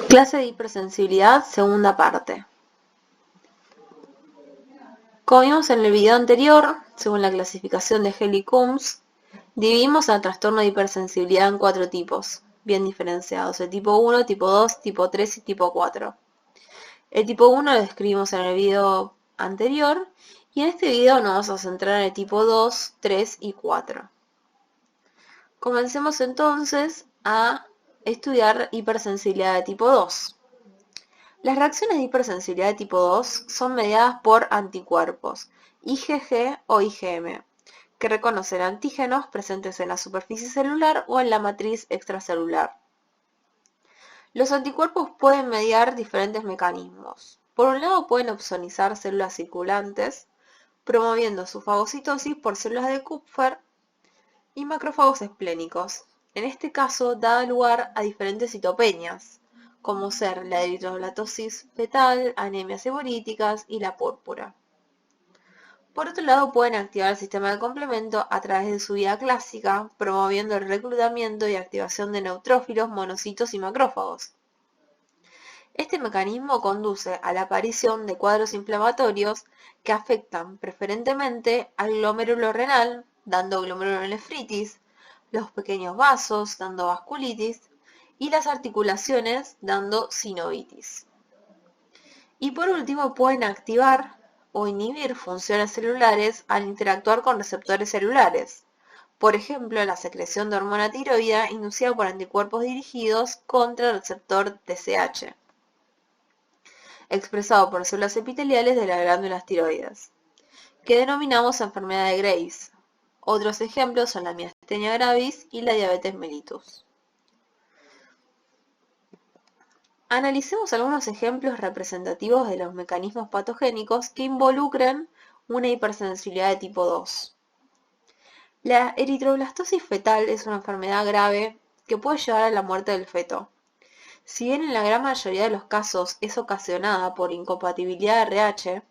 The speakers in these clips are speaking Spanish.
Clase de hipersensibilidad, segunda parte. Como vimos en el video anterior, según la clasificación de Healy-Coombs, dividimos al trastorno de hipersensibilidad en 4 tipos, bien diferenciados: el tipo 1, tipo 2, tipo 3 y tipo 4. El tipo 1 lo describimos en el video anterior, y en este video nos vamos a centrar en el tipo 2, 3 y 4. Comencemos entonces a estudiar hipersensibilidad de tipo 2. Las reacciones de hipersensibilidad de tipo 2 son mediadas por anticuerpos, IgG o IgM, que reconocen antígenos presentes en la superficie celular o en la matriz extracelular. Los anticuerpos pueden mediar diferentes mecanismos. Por un lado, pueden opsonizar células circulantes, promoviendo su fagocitosis por células de Kupffer y macrófagos esplénicos. En este caso, da lugar a diferentes citopenias, como ser la eritroblatosis fetal, anemias hemolíticas y la púrpura. Por otro lado, pueden activar el sistema de complemento a través de su vía clásica, promoviendo el reclutamiento y activación de neutrófilos, monocitos y macrófagos. Este mecanismo conduce a la aparición de cuadros inflamatorios que afectan preferentemente al glomérulo renal, dando glomerulonefritis, los pequeños vasos, dando vasculitis, y las articulaciones, dando sinovitis. Y por último, pueden activar o inhibir funciones celulares al interactuar con receptores celulares. Por ejemplo, la secreción de hormona tiroidea inducida por anticuerpos dirigidos contra el receptor TSH, expresado por células epiteliales de las glándulas tiroides, que denominamos enfermedad de Graves. Otros ejemplos son la miastenia gravis y la diabetes mellitus. Analicemos algunos ejemplos representativos de los mecanismos patogénicos que involucran una hipersensibilidad de tipo 2. La eritroblastosis fetal es una enfermedad grave que puede llevar a la muerte del feto. Si bien en la gran mayoría de los casos es ocasionada por incompatibilidad de RH,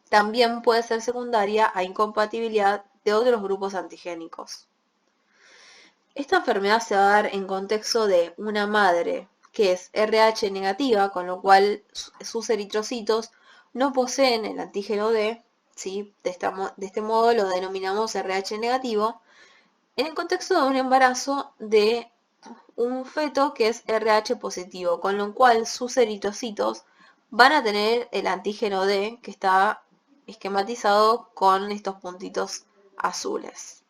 también puede ser secundaria a incompatibilidad de otros grupos antigénicos. Esta enfermedad se va a dar en contexto de una madre que es RH negativa, con lo cual sus eritrocitos no poseen el antígeno D, ¿sí? De este modo lo denominamos RH negativo, en el contexto de un embarazo de un feto que es RH positivo, con lo cual sus eritrocitos van a tener el antígeno D, que está esquematizado con estos puntitos azules.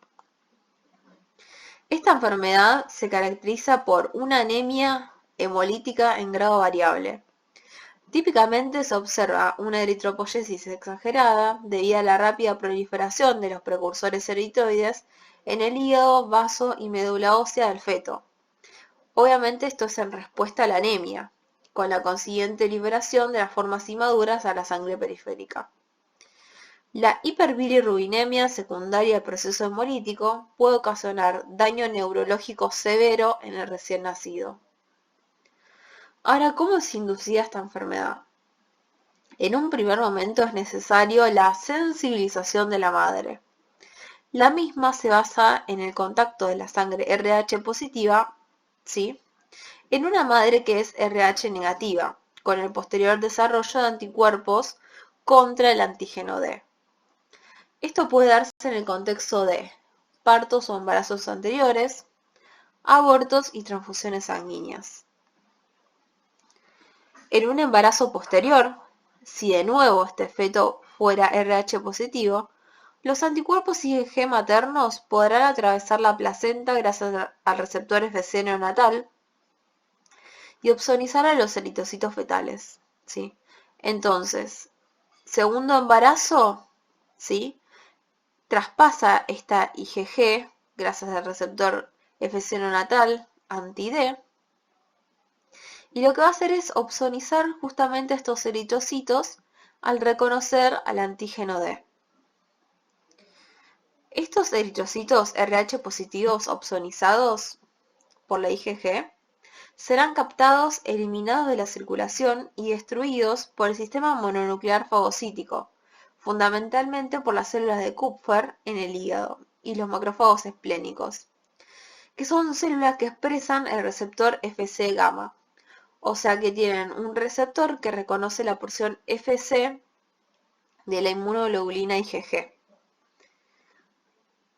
Esta enfermedad se caracteriza por una anemia hemolítica en grado variable. Típicamente se observa una eritropoyesis exagerada debido a la rápida proliferación de los precursores eritroides en el hígado, vaso y médula ósea del feto. Obviamente esto es en respuesta a la anemia, con la consiguiente liberación de las formas inmaduras a la sangre periférica. La hiperbilirrubinemia secundaria al proceso hemolítico puede ocasionar daño neurológico severo en el recién nacido. Ahora, ¿cómo es inducida esta enfermedad? En un primer momento es necesario la sensibilización de la madre. La misma se basa en el contacto de la sangre RH positiva, ¿sí?, en una madre que es RH negativa, con el posterior desarrollo de anticuerpos contra el antígeno D. Esto puede darse en el contexto de partos o embarazos anteriores, abortos y transfusiones sanguíneas. En un embarazo posterior, si de nuevo este feto fuera RH positivo, los anticuerpos IgG maternos podrán atravesar la placenta gracias al receptor FC neonatal y opsonizar a los eritrocitos fetales, ¿sí? Entonces, segundo embarazo, ¿sí?, traspasa esta IgG gracias al receptor FC neonatal anti-D, y lo que va a hacer es opsonizar justamente estos eritrocitos al reconocer al antígeno D. Estos eritrocitos RH positivos opsonizados por la IgG serán captados, eliminados de la circulación y destruidos por el sistema mononuclear fagocítico, fundamentalmente por las células de Kupffer en el hígado y los macrófagos esplénicos, que son células que expresan el receptor Fc gamma, O sea que tienen un receptor que reconoce la porción Fc de la inmunoglobulina IgG.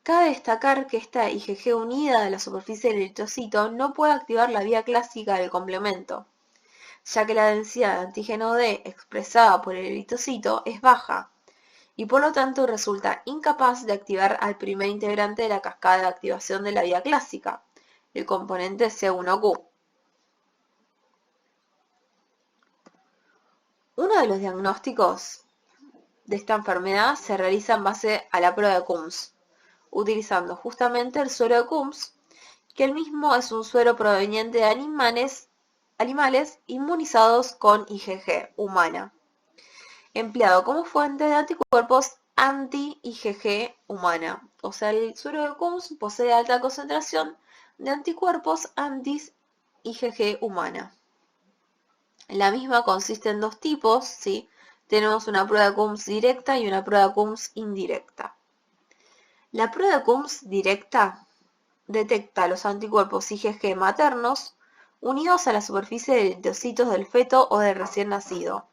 Cabe destacar que esta IgG unida a la superficie del eritrocito no puede activar la vía clásica del complemento, ya que la densidad de antígeno D expresada por el eritrocito es baja, y por lo tanto resulta incapaz de activar al primer integrante de la cascada de activación de la vía clásica, el componente C1q. Uno de los diagnósticos de esta enfermedad se realiza en base a la prueba de Coombs, utilizando justamente el suero de Coombs, que el mismo es un suero proveniente de animales inmunizados con IgG humana, empleado como fuente de anticuerpos anti-IgG humana. O sea, el suero de Coombs posee alta concentración de anticuerpos anti-IgG humana. La misma consiste en dos tipos, ¿sí? Tenemos una prueba de Coombs directa y una prueba de Coombs indirecta. La prueba de Coombs directa detecta los anticuerpos IgG maternos unidos a la superficie de eritrocitos del feto o del recién nacido.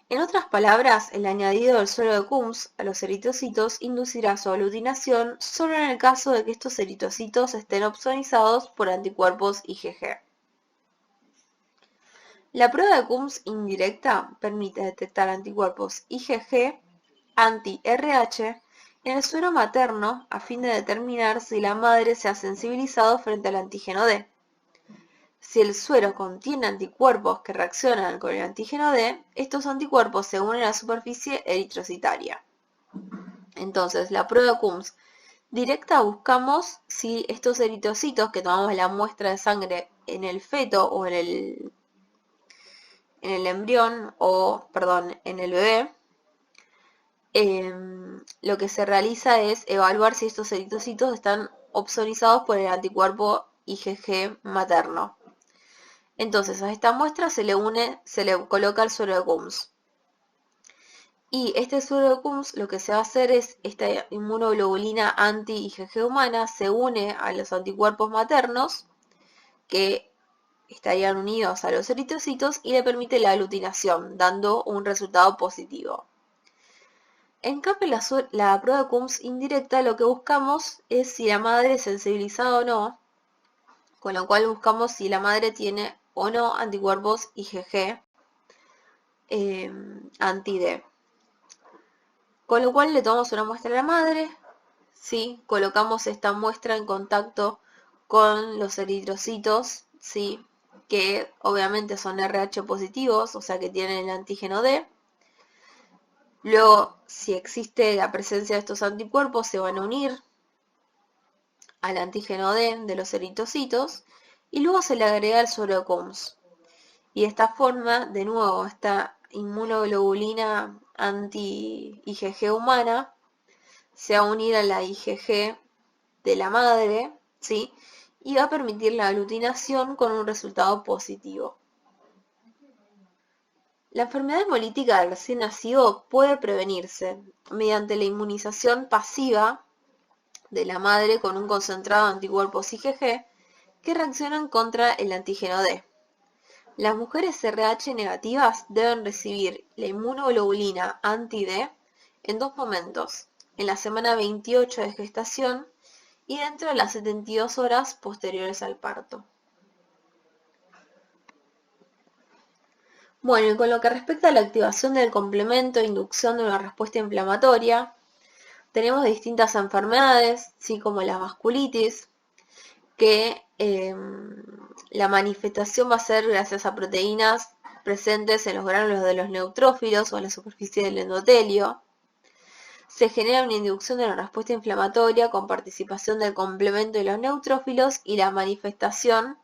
En otras palabras, el añadido del suero de Coombs a los eritrocitos inducirá su aglutinación solo en el caso de que estos eritrocitos estén opsonizados por anticuerpos IgG. La prueba de Coombs indirecta permite detectar anticuerpos IgG anti-RH en el suero materno a fin de determinar si la madre se ha sensibilizado frente al antígeno D. Si el suero contiene anticuerpos que reaccionan con el antígeno D, estos anticuerpos se unen a la superficie eritrocitaria. Entonces, la prueba de Coombs directa buscamos si estos eritrocitos que tomamos la muestra de sangre en el feto o en el embrión, en el bebé, lo que se realiza es evaluar si estos eritrocitos están opsonizados por el anticuerpo IgG materno. Entonces a esta muestra se le coloca el suero de Coombs. Y este suero de Coombs lo que se va a hacer es, esta inmunoglobulina anti-IgG humana se une a los anticuerpos maternos que estarían unidos a los eritrocitos y le permite la aglutinación, dando un resultado positivo. En cambio, la prueba de Coombs indirecta lo que buscamos es si la madre es sensibilizada o no, con lo cual buscamos si la madre tiene o no anticuerpos IgG anti-D. Con lo cual le tomamos una muestra a la madre, ¿sí? Colocamos esta muestra en contacto con los eritrocitos, ¿sí? Que obviamente son RH positivos, o sea que tienen el antígeno D. Luego, si existe la presencia de estos anticuerpos, se van a unir al antígeno D de los eritrocitos y luego se le agrega el suero de Coombs. Y de esta forma, de nuevo, esta inmunoglobulina anti-IgG humana se va a unir a la IgG de la madre, ¿sí? Y va a permitir la aglutinación con un resultado positivo. La enfermedad hemolítica del recién nacido puede prevenirse mediante la inmunización pasiva de la madre con un concentrado de anticuerpos IgG que reaccionan contra el antígeno D. Las mujeres RH negativas deben recibir la inmunoglobulina anti-D en dos momentos, en la semana 28 de gestación y dentro de las 72 horas posteriores al parto. Bueno, y con lo que respecta a la activación del complemento e inducción de una respuesta inflamatoria, tenemos distintas enfermedades, ¿sí? Como la vasculitis, que la manifestación va a ser gracias a proteínas presentes en los gránulos de los neutrófilos o en la superficie del endotelio. Se genera una inducción de una respuesta inflamatoria con participación del complemento de los neutrófilos y la manifestación,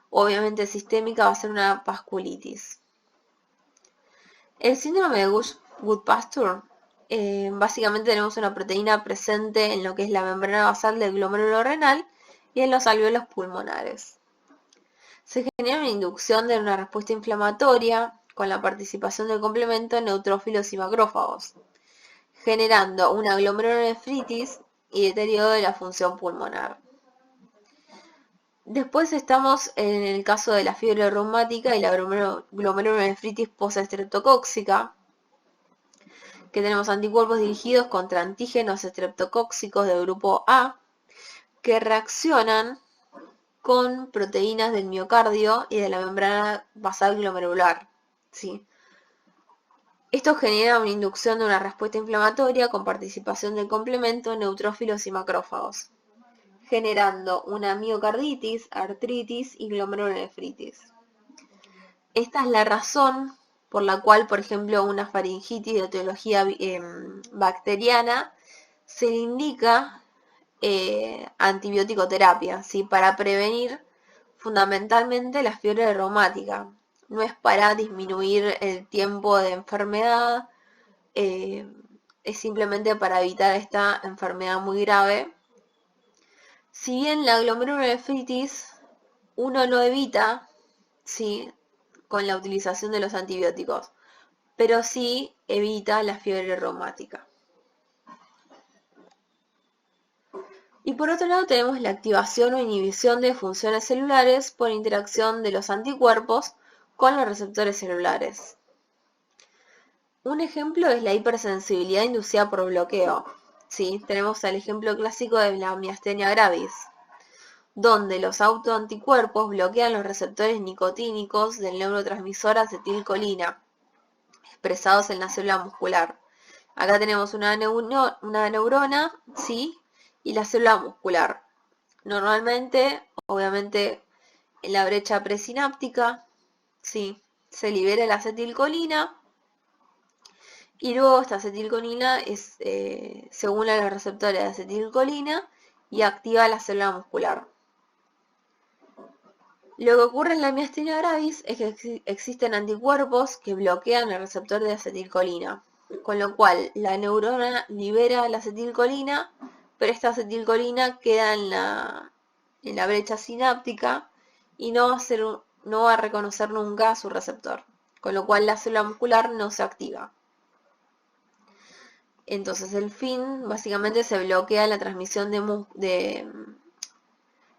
obviamente sistémica, va a ser una vasculitis. El síndrome de Goodpasture, básicamente tenemos una proteína presente en lo que es la membrana basal del glomérulo renal y en los alvéolos pulmonares. Se genera una inducción de una respuesta inflamatoria con la participación del complemento en neutrófilos y macrófagos, generando una glomerulonefritis y deterioro de la función pulmonar. Después estamos en el caso de la fiebre reumática y la glomerulonefritis postestreptocóxica, que tenemos anticuerpos dirigidos contra antígenos estreptocóxicos del grupo A, que reaccionan con proteínas del miocardio y de la membrana basal glomerular, ¿sí? Esto genera una inducción de una respuesta inflamatoria con participación del complemento, neutrófilos y macrófagos, generando una miocarditis, artritis y glomerulonefritis. Esta es la razón por la cual, por ejemplo, una faringitis de etiología bacteriana se le indica antibiótico-terapia, ¿sí? Para prevenir fundamentalmente la fiebre reumática. No es para disminuir el tiempo de enfermedad, es simplemente para evitar esta enfermedad muy grave. Si bien la glomerulonefritis uno lo evita, ¿sí? Con la utilización de los antibióticos, pero sí evita la fiebre reumática. Y por otro lado tenemos la activación o inhibición de funciones celulares por interacción de los anticuerpos con los receptores celulares. Un ejemplo es la hipersensibilidad inducida por bloqueo. ¿Sí? Tenemos el ejemplo clásico de la miastenia gravis, donde los autoanticuerpos bloquean los receptores nicotínicos del neurotransmisor acetilcolina, expresados en la célula muscular. Acá tenemos una neurona, ¿sí? Y la célula muscular. Normalmente, obviamente, en la brecha presináptica, ¿sí? Se libera la acetilcolina y luego esta acetilcolina se une a los receptores de acetilcolina y activa la célula muscular. Lo que ocurre en la miastenia gravis es que existen anticuerpos que bloquean el receptor de acetilcolina, con lo cual la neurona libera la acetilcolina, pero esta acetilcolina queda en la brecha sináptica y no va a reconocer nunca a su receptor, con lo cual la célula muscular no se activa. Entonces el fin básicamente se bloquea la transmisión de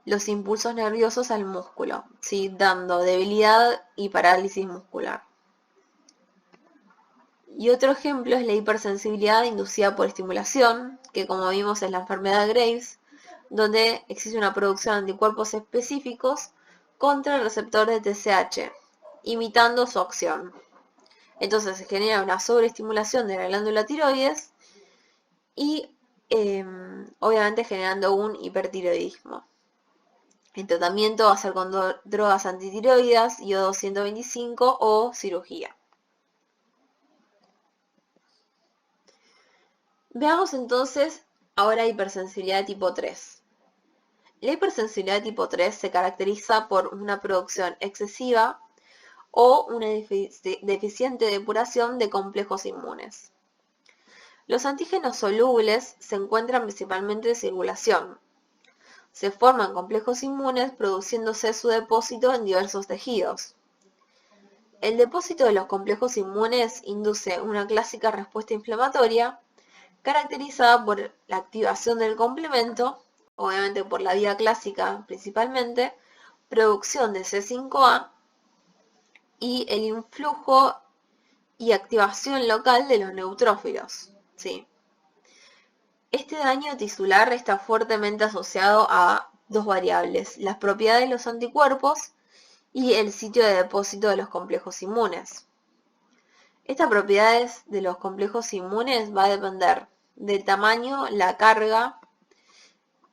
los impulsos nerviosos al músculo, ¿sí? Dando debilidad y parálisis muscular. Y otro ejemplo es la hipersensibilidad inducida por estimulación, que como vimos es la enfermedad de Graves, donde existe una producción de anticuerpos específicos contra el receptor de TSH, imitando su acción. Entonces se genera una sobreestimulación de la glándula tiroides y obviamente generando un hipertiroidismo. El tratamiento va a ser con drogas antitiroides, iodo 125 o cirugía. Veamos entonces ahora hipersensibilidad tipo 3. La hipersensibilidad tipo 3 se caracteriza por una producción excesiva o una deficiente depuración de complejos inmunes. Los antígenos solubles se encuentran principalmente en circulación. Se forman complejos inmunes produciéndose su depósito en diversos tejidos. El depósito de los complejos inmunes induce una clásica respuesta inflamatoria caracterizada por la activación del complemento, obviamente por la vía clásica principalmente, producción de C5A y el influjo y activación local de los neutrófilos, ¿sí? Este daño tisular está fuertemente asociado a dos variables, las propiedades de los anticuerpos y el sitio de depósito de los complejos inmunes. Estas propiedades de los complejos inmunes va a depender del tamaño, la carga,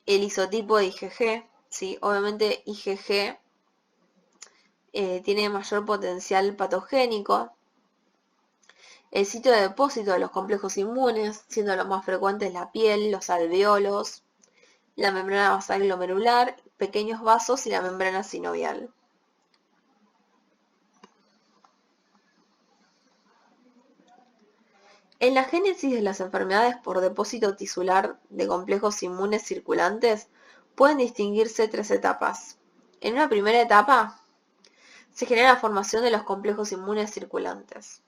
el isotipo de IgG, ¿sí? Obviamente IgG tiene mayor potencial patogénico. El sitio de depósito de los complejos inmunes, siendo los más frecuentes la piel, los alveolos, la membrana basal glomerular, pequeños vasos y la membrana sinovial. En la génesis de las enfermedades por depósito tisular de complejos inmunes circulantes pueden distinguirse tres etapas. En una primera etapa se genera la formación de los complejos inmunes circulantes.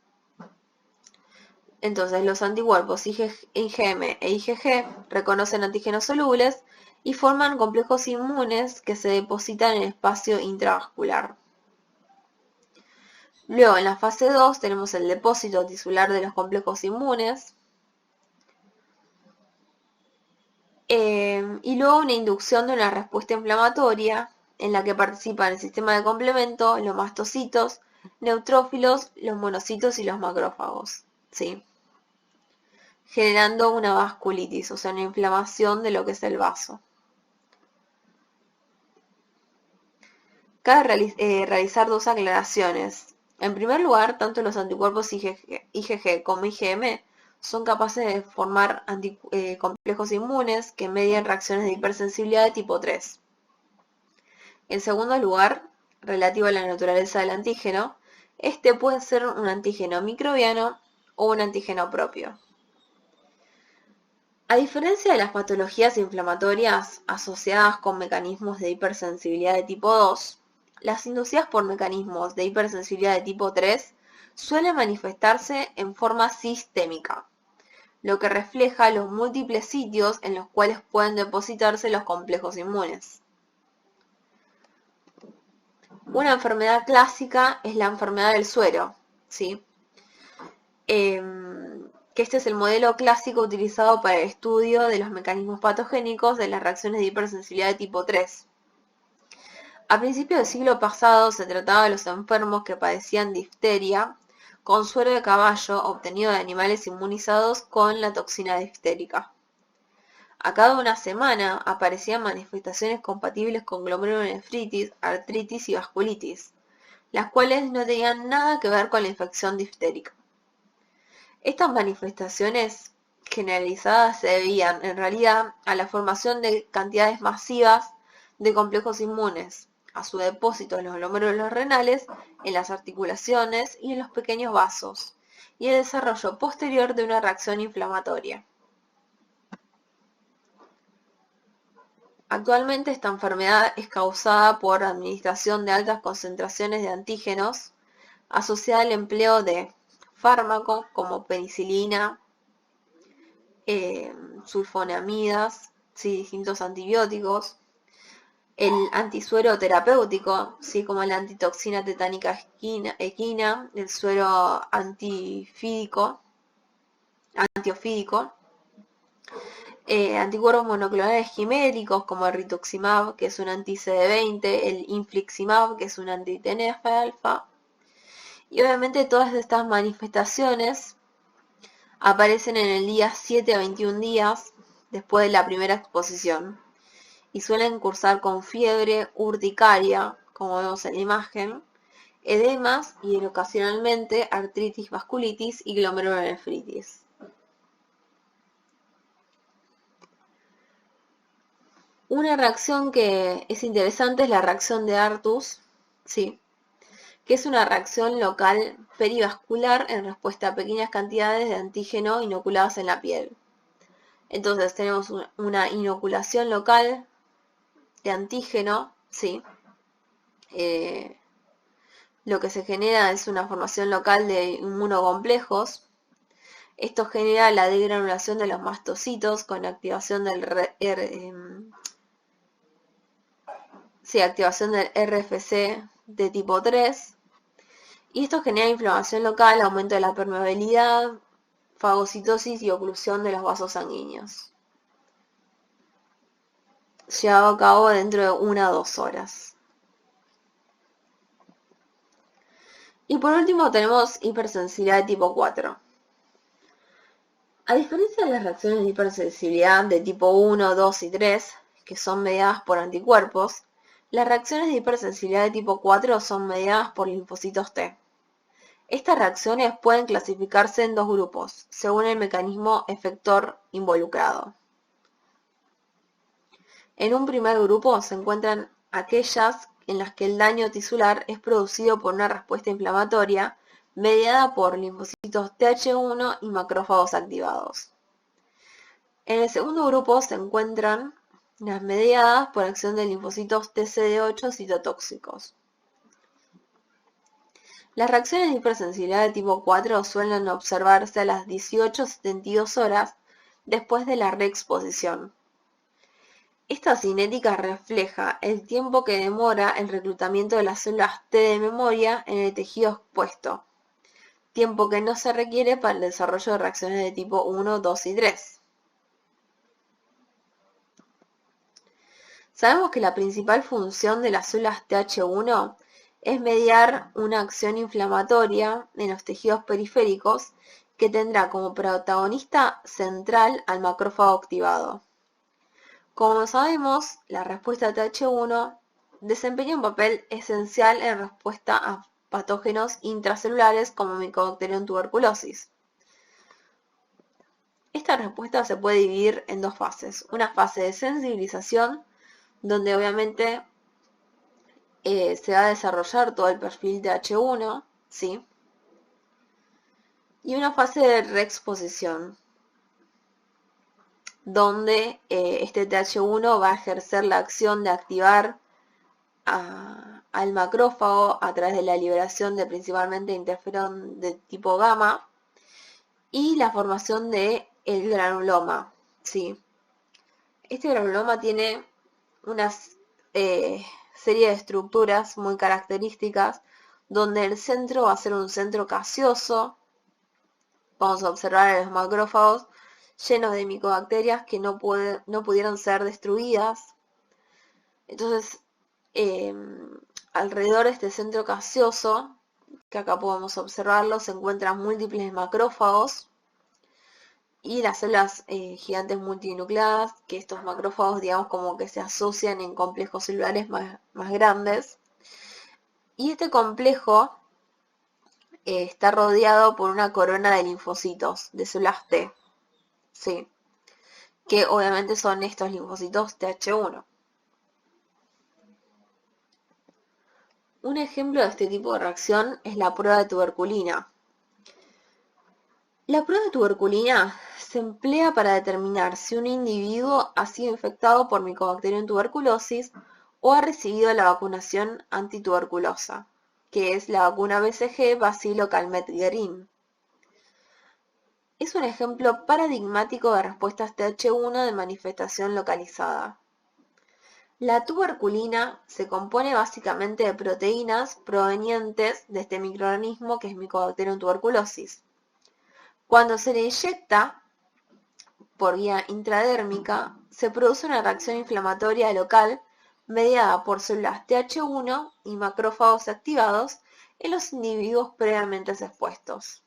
Entonces, los anticuerpos IgM e IgG reconocen antígenos solubles y forman complejos inmunes que se depositan en el espacio intravascular. Luego, en la fase 2 tenemos el depósito tisular de los complejos inmunes, y luego una inducción de una respuesta inflamatoria en la que participan el sistema de complemento, los mastocitos, neutrófilos, los monocitos y los macrófagos, ¿sí? Generando una vasculitis, o sea, una inflamación de lo que es el vaso. Cabe realizar dos aclaraciones. En primer lugar, tanto los anticuerpos IgG como IgM son capaces de formar complejos inmunes que median reacciones de hipersensibilidad de tipo 3. En segundo lugar, relativo a la naturaleza del antígeno, este puede ser un antígeno microbiano o un antígeno propio. A diferencia de las patologías inflamatorias asociadas con mecanismos de hipersensibilidad de tipo 2, las inducidas por mecanismos de hipersensibilidad de tipo 3 suelen manifestarse en forma sistémica, lo que refleja los múltiples sitios en los cuales pueden depositarse los complejos inmunes. Una enfermedad clásica es la enfermedad del suero, ¿sí? Que este es el modelo clásico utilizado para el estudio de los mecanismos patogénicos de las reacciones de hipersensibilidad de tipo 3. A principios del siglo pasado se trataba de los enfermos que padecían difteria con suero de caballo obtenido de animales inmunizados con la toxina diftérica. A cada una semana aparecían manifestaciones compatibles con glomerulonefritis, artritis y vasculitis, las cuales no tenían nada que ver con la infección diftérica. Estas manifestaciones generalizadas se debían, en realidad, a la formación de cantidades masivas de complejos inmunes, a su depósito en los glomérulos renales, en las articulaciones y en los pequeños vasos, y el desarrollo posterior de una reacción inflamatoria. Actualmente esta enfermedad es causada por administración de altas concentraciones de antígenos asociada al empleo de fármacos como penicilina, sulfonamidas, ¿sí? Distintos antibióticos, el antisuero terapéutico, ¿sí? Como la antitoxina tetánica equina, el suero antiofídico, anticuerpos monoclonales quiméricos como el rituximab, que es un anti-CD20, el infliximab, que es un anti-TNF-alfa. Y obviamente todas estas manifestaciones aparecen en el día 7 a 21 días después de la primera exposición y suelen cursar con fiebre, urticaria, como vemos en la imagen, edemas y ocasionalmente artritis, vasculitis y glomerulonefritis. Una reacción que es interesante es la reacción de Artus, ¿sí? Que es una reacción local perivascular en respuesta a pequeñas cantidades de antígeno inoculadas en la piel. Entonces tenemos una inoculación local de antígeno, ¿sí? Lo que se genera es una formación local de inmunocomplejos. Esto genera la degranulación de los mastocitos con activación del activación del RFC de tipo 3. Y esto genera inflamación local, aumento de la permeabilidad, fagocitosis y oclusión de los vasos sanguíneos. Llevado a cabo dentro de 1 a 2 horas. Y por último tenemos hipersensibilidad de tipo 4. A diferencia de las reacciones de hipersensibilidad de tipo 1, 2 y 3, que son mediadas por anticuerpos, las reacciones de hipersensibilidad de tipo 4 son mediadas por linfocitos T. Estas reacciones pueden clasificarse en dos grupos, según el mecanismo efector involucrado. En un primer grupo se encuentran aquellas en las que el daño tisular es producido por una respuesta inflamatoria mediada por linfocitos Th1 y macrófagos activados. En el segundo grupo se encuentran las mediadas por acción de linfocitos TCD8 citotóxicos. Las reacciones de hipersensibilidad de tipo 4 suelen observarse a las 18 a 72 horas después de la reexposición. Esta cinética refleja el tiempo que demora el reclutamiento de las células T de memoria en el tejido expuesto, tiempo que no se requiere para el desarrollo de reacciones de tipo 1, 2 y 3. Sabemos que la principal función de las células Th1 es mediar una acción inflamatoria en los tejidos periféricos que tendrá como protagonista central al macrófago activado. Como sabemos, la respuesta Th1 desempeña un papel esencial en respuesta a patógenos intracelulares como Mycobacterium tuberculosis. Esta respuesta se puede dividir en dos fases. Una fase de sensibilización, donde obviamente se va a desarrollar todo el perfil Th1, ¿sí? Y una fase de reexposición, donde este Th1 va a ejercer la acción de activar al macrófago a través de la liberación de principalmente interferón de tipo gamma y la formación de el granuloma, ¿sí? Este granuloma tiene una serie de estructuras muy características donde el centro va a ser un centro gaseoso. Vamos a observar a los macrófagos llenos de micobacterias que no pudieron ser destruidas. Entonces, alrededor de este centro gaseoso, que acá podemos observarlo, se encuentran múltiples macrófagos y las células gigantes multinucleadas, que estos macrófagos, digamos, como que se asocian en complejos celulares más grandes. Y este complejo está rodeado por una corona de linfocitos, de células T, ¿sí? Que obviamente son estos linfocitos Th1. Un ejemplo de este tipo de reacción es la prueba de tuberculina. La prueba de tuberculina se emplea para determinar si un individuo ha sido infectado por Mycobacterium tuberculosis o ha recibido la vacunación antituberculosa, que es la vacuna BCG Bacilo Calmette Guerin. Es un ejemplo paradigmático de respuestas Th1 de manifestación localizada. La tuberculina se compone básicamente de proteínas provenientes de este microorganismo que es Mycobacterium tuberculosis. Cuando se le inyecta por vía intradérmica, se produce una reacción inflamatoria local mediada por células Th1 y macrófagos activados en los individuos previamente expuestos.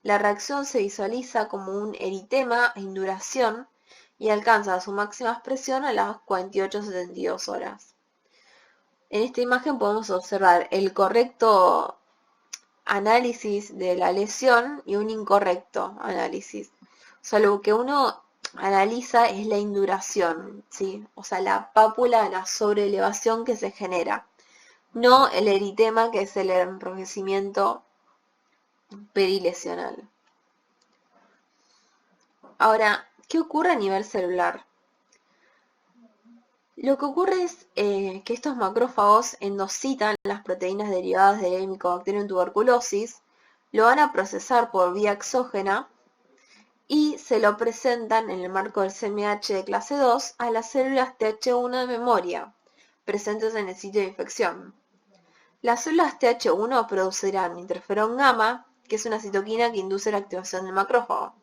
La reacción se visualiza como un eritema e induración y alcanza su máxima expresión a las 48-72 horas. En esta imagen podemos observar el correcto análisis de la lesión y un incorrecto análisis. O sea, lo que uno analiza es la induración, ¿sí? O sea, la pápula, la sobreelevación que se genera, no el eritema, que es el enrojecimiento perilesional. Ahora, ¿qué ocurre a nivel celular? Lo que ocurre es que estos macrófagos endocitan las proteínas derivadas de Mycobacterium tuberculosis, lo van a procesar por vía exógena y se lo presentan en el marco del CMH de clase 2 a las células Th1 de memoria, presentes en el sitio de infección. Las células Th1 producirán interferón gamma, que es una citoquina que induce la activación del macrófago.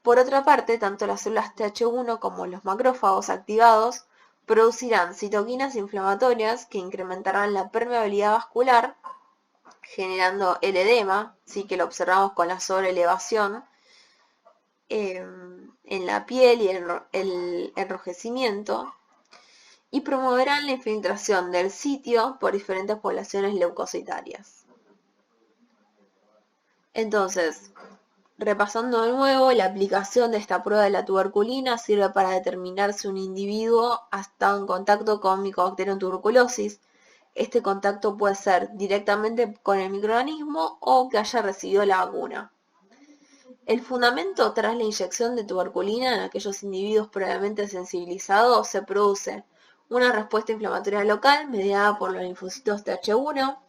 Por otra parte, tanto las células Th1 como los macrófagos activados producirán citoquinas inflamatorias que incrementarán la permeabilidad vascular, generando el edema, ¿sí? Que lo observamos con la sobreelevación en la piel y el enrojecimiento, y promoverán la infiltración del sitio por diferentes poblaciones leucocitarias. Entonces, repasando de nuevo, la aplicación de esta prueba de la tuberculina sirve para determinar si un individuo ha estado en contacto con Mycobacterium tuberculosis. Este contacto puede ser directamente con el microorganismo o que haya recibido la vacuna. El fundamento tras la inyección de tuberculina en aquellos individuos previamente sensibilizados se produce una respuesta inflamatoria local mediada por los linfocitos Th1.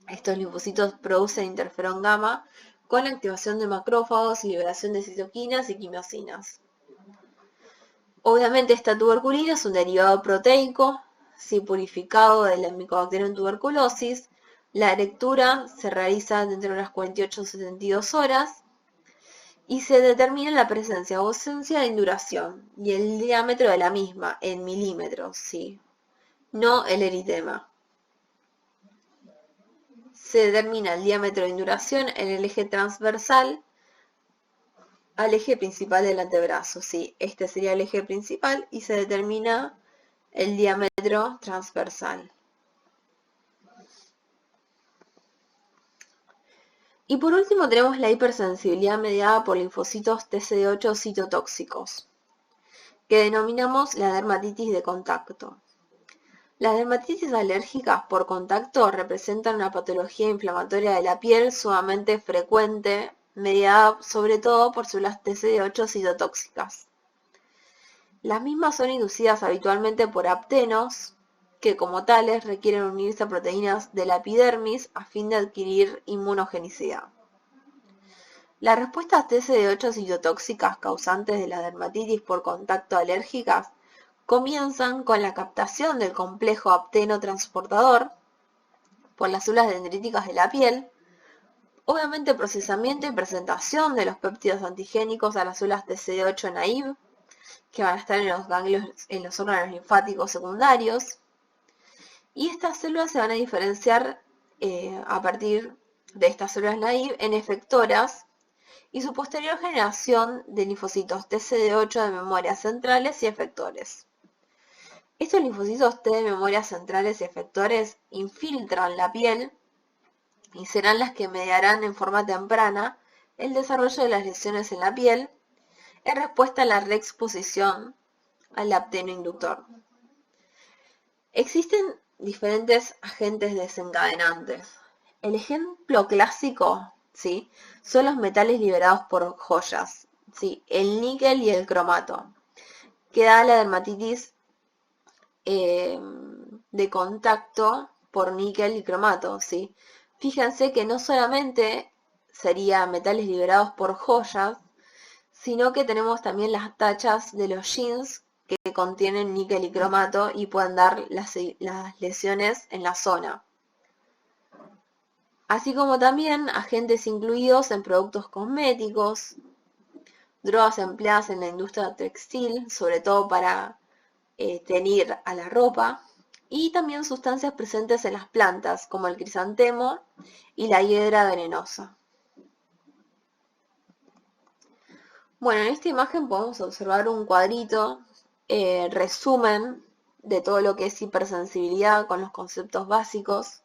Estos linfocitos producen interferón gamma con la activación de macrófagos y liberación de citoquinas y quimiosinas. Obviamente esta tuberculina es un derivado proteico, sí, purificado del Mycobacterium tuberculosis. La lectura se realiza dentro de unas 48 o 72 horas y se determina la presencia o ausencia de induración y el diámetro de la misma en milímetros, sí, no el eritema. Se determina el diámetro de induración en el eje transversal al eje principal del antebrazo, sí, este sería el eje principal y se determina el diámetro transversal. Y por último tenemos la hipersensibilidad mediada por linfocitos TCD8 citotóxicos, que denominamos la dermatitis de contacto. Las dermatitis alérgicas por contacto representan una patología inflamatoria de la piel sumamente frecuente, mediada sobre todo por células TCD8 citotóxicas. Las mismas son inducidas habitualmente por aptenos, que como tales requieren unirse a proteínas de la epidermis a fin de adquirir inmunogenicidad. Las respuestas TCD8 citotóxicas causantes de la dermatitis por contacto alérgicas comienzan con la captación del complejo apteno transportador por las células dendríticas de la piel, obviamente procesamiento y presentación de los péptidos antigénicos a las células TCD8 naive, que van a estar en los ganglios, en los órganos linfáticos secundarios, y estas células se van a diferenciar a partir de estas células naive en efectoras y su posterior generación de linfocitos TCD8 de memorias centrales y efectores. Estos linfocitos T de memorias centrales y efectores infiltran la piel y serán las que mediarán en forma temprana el desarrollo de las lesiones en la piel en respuesta a la reexposición al apteno inductor. Existen diferentes agentes desencadenantes. El ejemplo clásico, ¿sí?, son los metales liberados por joyas, ¿sí?, el níquel y el cromato, que da la dermatitis de contacto por níquel y cromato, ¿sí? Fíjense que no solamente serían metales liberados por joyas, sino que tenemos también las tachas de los jeans que contienen níquel y cromato y pueden dar las lesiones en la zona. Así como también agentes incluidos en productos cosméticos, drogas empleadas en la industria textil, sobre todo para teñir a la ropa, y también sustancias presentes en las plantas, como el crisantemo y la hiedra venenosa. Bueno, en esta imagen podemos observar un cuadrito, resumen de todo lo que es hipersensibilidad con los conceptos básicos,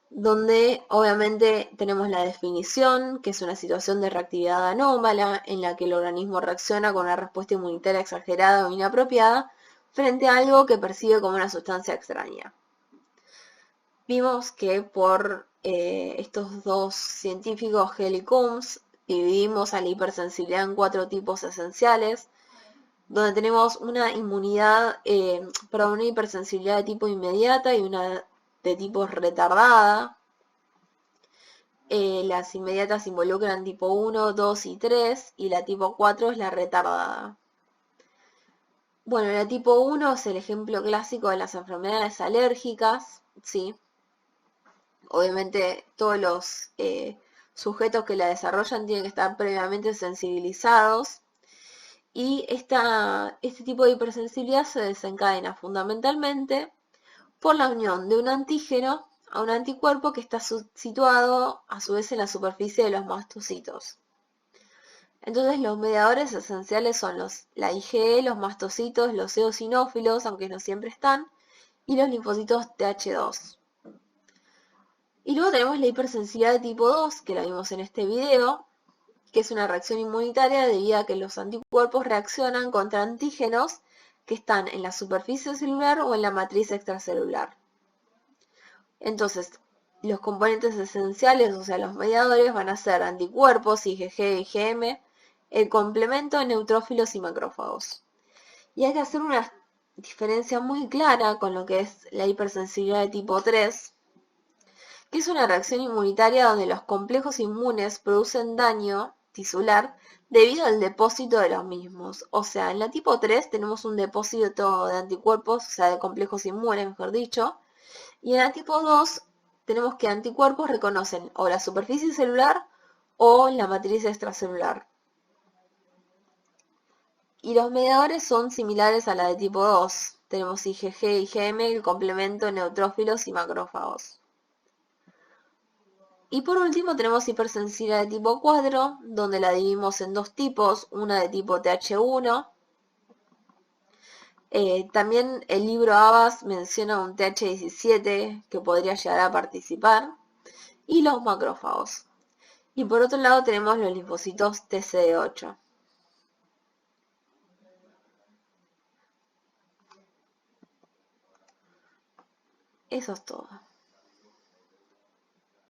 donde obviamente tenemos la definición, que es una situación de reactividad anómala en la que el organismo reacciona con una respuesta inmunitaria exagerada o inapropiada frente a algo que percibe como una sustancia extraña. Vimos que por estos dos científicos, Hell y Coombs, dividimos a la hipersensibilidad en 4 tipos esenciales, donde tenemos una una hipersensibilidad de tipo inmediata y una de tipo retardada. Las inmediatas involucran tipo 1, 2 y 3, y la tipo 4 es la retardada. Bueno, la tipo 1 es el ejemplo clásico de las enfermedades alérgicas, ¿sí? Obviamente todos los sujetos que la desarrollan tienen que estar previamente sensibilizados, y este tipo de hipersensibilidad se desencadena fundamentalmente por la unión de un antígeno a un anticuerpo que está situado a su vez en la superficie de los mastocitos. Entonces los mediadores esenciales son la IgE, los mastocitos, los eosinófilos, aunque no siempre están, y los linfocitos Th2. Y luego tenemos la hipersensibilidad de tipo 2, que la vimos en este video, que es una reacción inmunitaria debido a que los anticuerpos reaccionan contra antígenos que están en la superficie celular o en la matriz extracelular. Entonces, los componentes esenciales, o sea, los mediadores, van a ser anticuerpos, IgG y IgM, el complemento de neutrófilos y macrófagos. Y hay que hacer una diferencia muy clara con lo que es la hipersensibilidad de tipo 3, que es una reacción inmunitaria donde los complejos inmunes producen daño tisular debido al depósito de los mismos. O sea, en la tipo 3 tenemos un depósito de anticuerpos, o sea, de complejos inmunes, mejor dicho, y en la tipo 2 tenemos que anticuerpos reconocen o la superficie celular o la matriz extracelular. Y los mediadores son similares a la de tipo 2. Tenemos IgG y IgM, el complemento, neutrófilos y macrófagos. Y por último tenemos hipersensibilidad de tipo 4, donde la dividimos en dos tipos, una de tipo TH1. También el libro Abbas menciona un TH17 que podría llegar a participar, y los macrófagos. Y por otro lado tenemos los linfocitos TCD8. Eso es todo.